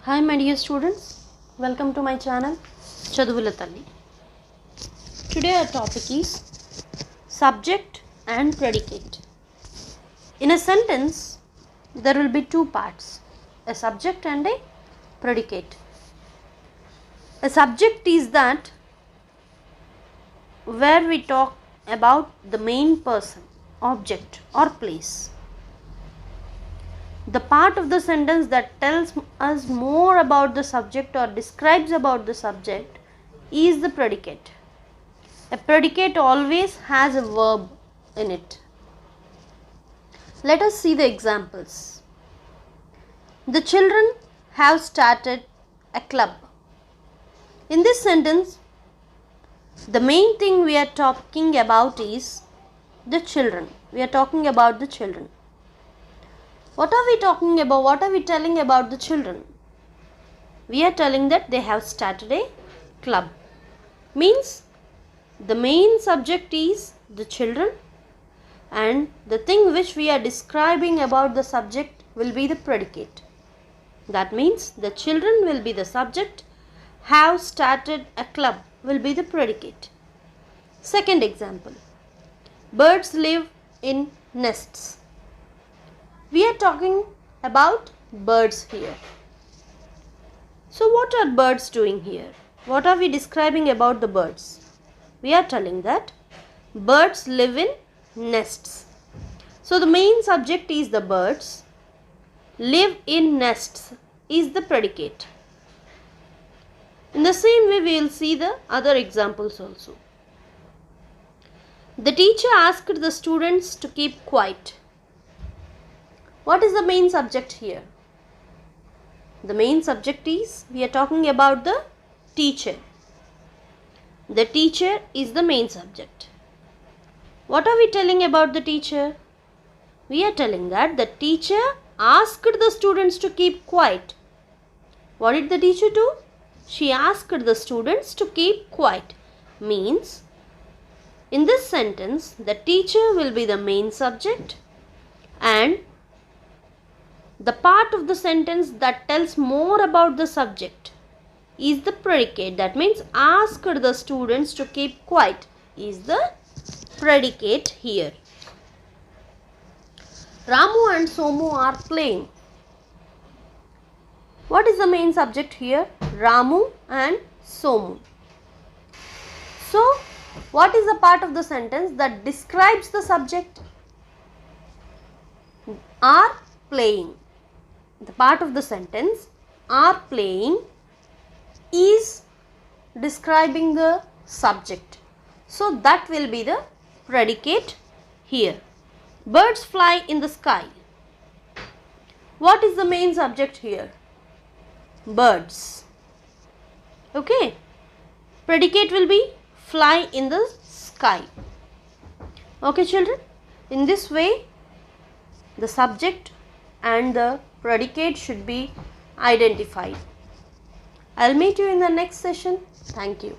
Hi my dear students, welcome to my channel Chaduvula Talli. Today our topic is subject and predicate. In a sentence there will be two parts, a subject and a predicate. A subject is that where we talk about the main person, object or place. The part of the sentence that tells us more about the subject or describes about the subject is the predicate. A predicate always has a verb in it. Let us see the examples. The children have started a club. In this sentence, the main thing we are talking about is the children. We are talking about the children. What are we talking about? What are we telling about the children? We are telling that they have started a club. Means the main subject is the children and the thing which we are describing about the subject will be the predicate. That means the children will be the subject, have started a club will be the predicate. Second example. Birds live in nests. We are talking about birds here. So what are birds doing here? What are we describing about the birds? We are telling that birds live in nests. So the main subject is the birds. Live in nests is the predicate. In the same way we will see the other examples also. The teacher asked the students to keep quiet. What is the main subject here? The main subject is, we are talking about the teacher. The teacher is the main subject. What are we telling about the teacher? We are telling that the teacher asked the students to keep quiet. What did the teacher do? She asked the students to keep quiet. Means, in this sentence, the teacher will be the main subject and the part of the sentence that tells more about the subject is the predicate. That means asked the students to keep quiet is the predicate here. Ramu and Somu are playing. What is the main subject here? Ramu and Somu. So, what is the part of the sentence that describes the subject? Are playing. The part of the sentence are playing is describing the subject. So that will be the predicate here. Birds fly in the sky. What is the main subject here? Birds. Okay. Predicate will be fly in the sky. Okay children. In this way the subject and the predicate should be identified. I'll meet you in the next session. Thank you.